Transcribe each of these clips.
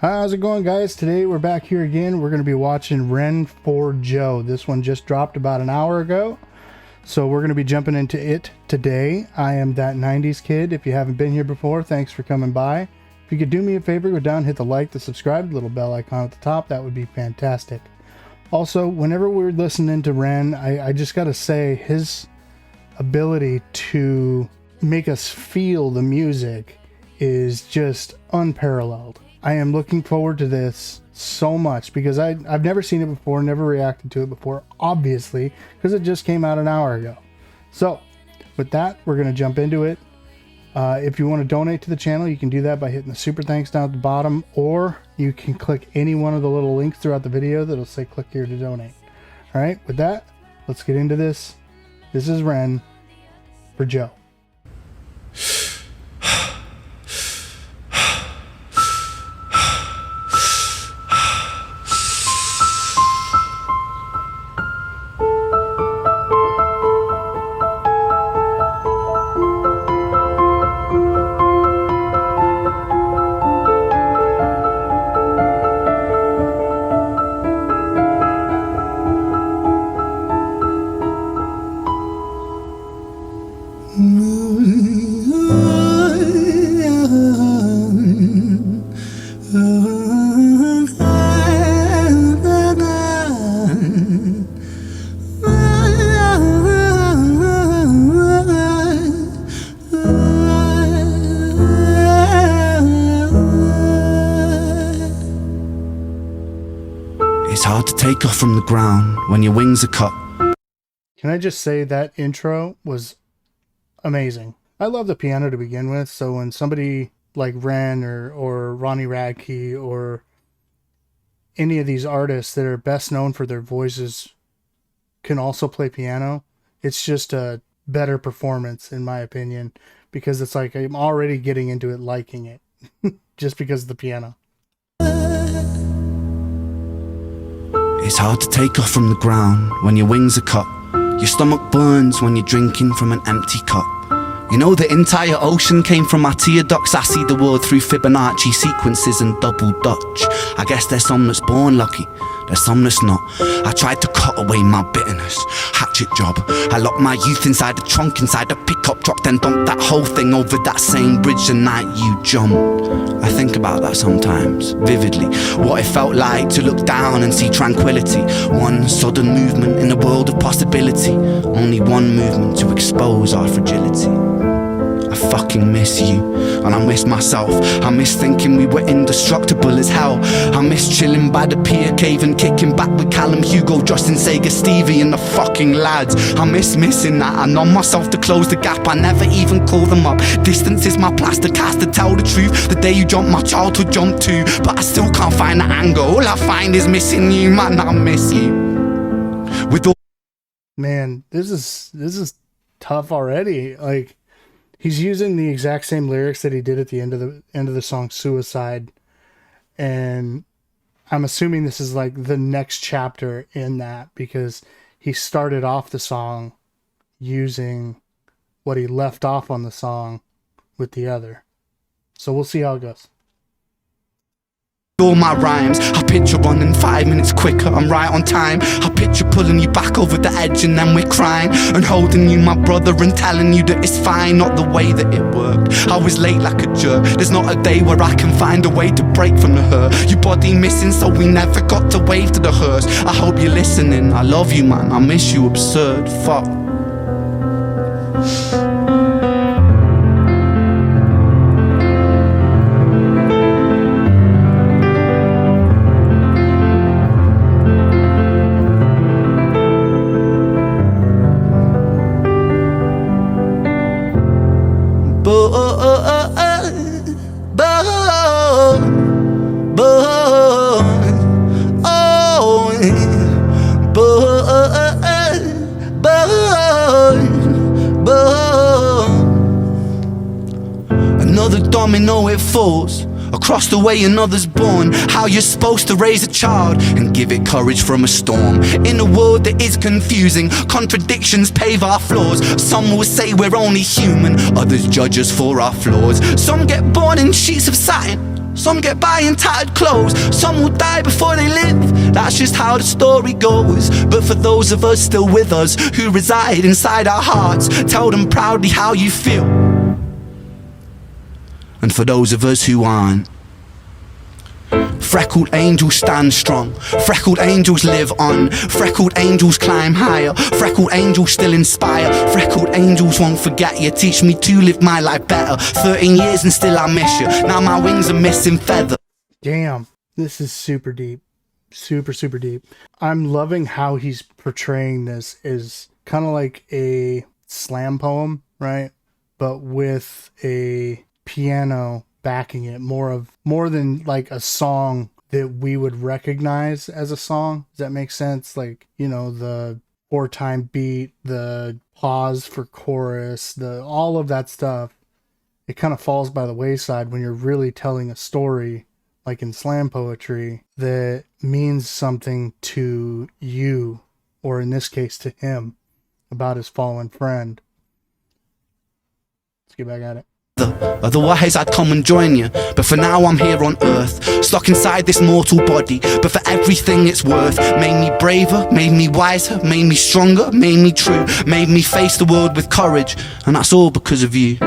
How's it going, guys? Today we're back here again. We're going to be watching Ren for Joe. This one just dropped about an hour ago, so we're going to be jumping into it today. I am that 90s kid. If you haven't been here before, thanks for coming by. If you could do me a favor, go down, hit the like, the subscribe, little bell icon at the top. That would be fantastic. Also, whenever we're listening to Ren, I just got to say his ability to make us feel the music is just unparalleled. I am looking forward to this so much because I've never seen it before, never reacted to it before, obviously, because it just came out an hour ago. So, with that, we're going to jump into it. If you want to donate to the channel, you can do that by hitting the super thanks down at the bottom, or you can click any one of the little links throughout the video that'll say click here to donate. Alright, with that, let's get into this. This is Ren for Joe. It's hard to take off from the ground when your wings are cut. Can I just say that intro was amazing. I love the piano to begin with, so when somebody like Ren or Ronnie Radke or any of these artists that are best known for their voices can also play piano, it's just a better performance in my opinion, because it's like I'm already getting into it, liking it just because of the piano. It's hard to take off from the ground when your wings are cut. Your stomach burns when you're drinking from an empty cup. You know the entire ocean came from my tear ducts. I see the world through Fibonacci sequences and double Dutch. I guess there's some that's born lucky, there's some that's not. I tried to cut away my bitterness, hatchet job. I locked my youth inside the trunk, inside the pickup truck, then dumped that whole thing over that same bridge the night you jumped. I think about that sometimes, vividly. What it felt like to look down and see tranquility. One sudden movement in a world of possibility. Only one movement to expose our fragility. I fucking miss you, and I miss myself. I miss thinking we were indestructible as hell. I miss chilling by the pier cave and kicking back with Callum, Hugo, Justin, Sega, Stevie and the fucking lads. I miss missing that. I numb myself to close the gap. I never even call them up. Distance is my plaster cast, to tell the truth. The day you jumped, my childhood jumped too. But I still can't find the anger. All I find is missing you, man. I miss you. With all Man, this is tough already. Like, he's using the exact same lyrics that he did at the end of the song Suicide, and I'm assuming this is like the next chapter in that, because he started off the song using what he left off on the song with the other. So we'll see how it goes. All my rhymes, I picture running 5 minutes quicker, I'm right on time. I picture pulling you back over the edge and then we're crying, and holding you, my brother, and telling you that it's fine. Not the way that it worked, I was late like a jerk. There's not a day where I can find a way to break from the hurt. Your body missing, so we never got to wave to the hearse. I hope you're listening, I love you, man, I miss you, absurd, fuck. Another domino, it falls. Across the way another's born. How you're supposed to raise a child and give it courage from a storm. In a world that is confusing, contradictions pave our flaws. Some will say we're only human, others judge us for our flaws. Some get born in sheets of satin, Some get by in tattered clothes, some will die before they live. That's just how the story goes. But for those of us still with us, who reside inside our hearts, tell them proudly how you feel. And for those of us who aren't, freckled angels stand strong, freckled angels live on, freckled angels climb higher, freckled angels still inspire, freckled angels won't forget you, teach me to live my life better. 13 years and still I miss you, now my wings are missing feathers. Damn, this is super deep. Super deep. I'm loving how he's portraying this as kind of like a slam poem, right? But with a piano backing it, more than like a song that we would recognize as a song. Does that make sense? Like, you know, the 4-time beat, the pause for chorus, all of that stuff. It kind of falls by the wayside when you're really telling a story, like in slam poetry, that means something to you, or in this case to him, about his fallen friend. Let's get back at it. Otherwise I'd come and join you, but for now I'm here on earth, stuck inside this mortal body. But for everything it's worth, made me braver, made me wiser, made me stronger, made me true, made me face the world with courage, and that's all because of you.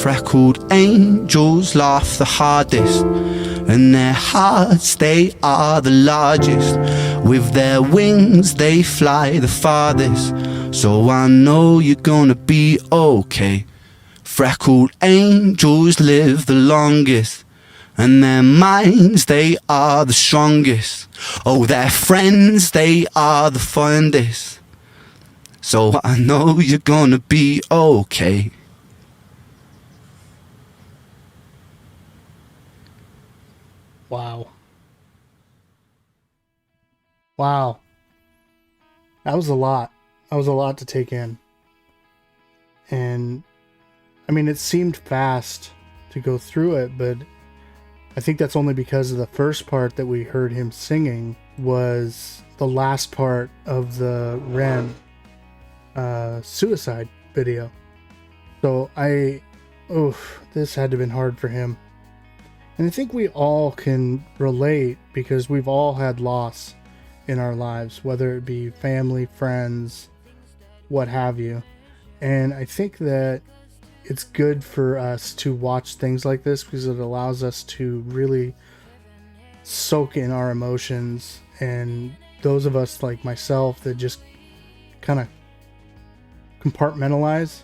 Freckled angels laugh the hardest, and their hearts, they are the largest. With their wings they fly the farthest, so I know you're gonna be okay. Freckled angels live the longest, and their minds, they are the strongest. Oh, their friends, they are the fondest, so I know you're gonna be okay. Wow. Wow. That was a lot. That was a lot to take in. And I mean, it seemed fast to go through it, but I think that's only because of the first part that we heard him singing was the last part of the Ren suicide video. So this had to have been hard for him. And I think we all can relate because we've all had loss in our lives, whether it be family, friends, what have you. And I think that it's good for us to watch things like this because it allows us to really soak in our emotions. And those of us like myself that just kind of compartmentalize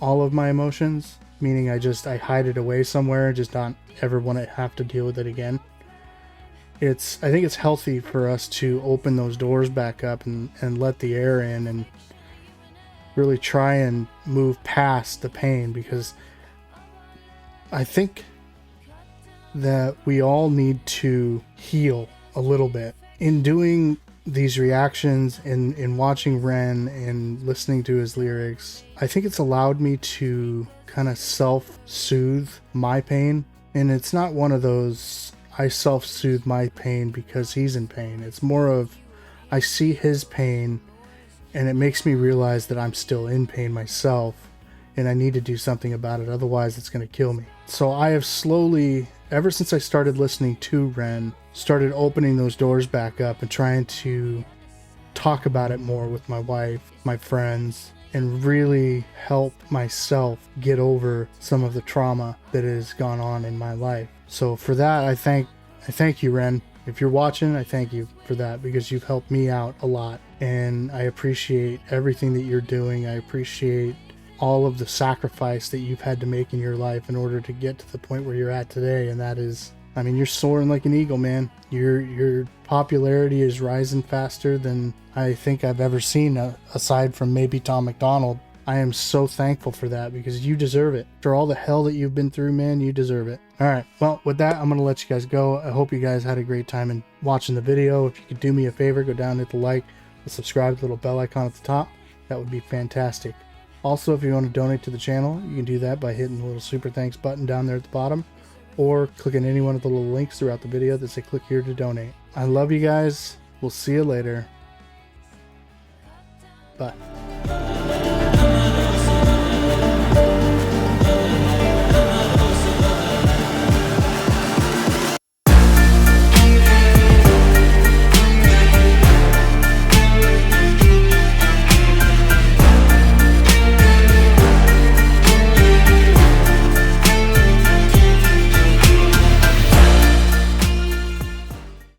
all of my emotions, meaning I hide it away somewhere and just not ever want to have to deal with it again. I think it's healthy for us to open those doors back up and let the air in and really try and move past the pain, because I think that we all need to heal a little bit. In doing these reactions, in watching Ren and listening to his lyrics, I think it's allowed me to kind of self-soothe my pain. And it's not one of those I self-soothe my pain because he's in pain. It's more of I see his pain and it makes me realize that I'm still in pain myself and I need to do something about it, otherwise it's going to kill me. So I have slowly, ever since I started listening to Ren, started opening those doors back up and trying to talk about it more with my wife, my friends, and really help myself get over some of the trauma that has gone on in my life. So for that, I thank you, Ren. If you're watching, I thank you for that because you've helped me out a lot. And I appreciate everything that you're doing. I appreciate all of the sacrifice that you've had to make in your life in order to get to the point where you're at today. And that is, I mean, you're soaring like an eagle, man. Your popularity is rising faster than I think I've ever seen, aside from maybe Tom McDonald. I am so thankful for that because you deserve it. For all the hell that you've been through, man, you deserve it. All right, well, with that, I'm going to let you guys go. I hope you guys had a great time in watching the video. If you could do me a favor, go down, hit the like, and subscribe to the little bell icon at the top. That would be fantastic. Also, if you want to donate to the channel, you can do that by hitting the little super thanks button down there at the bottom, or clicking any one of the little links throughout the video that say click here to donate. I love you guys. We'll see you later. Bye.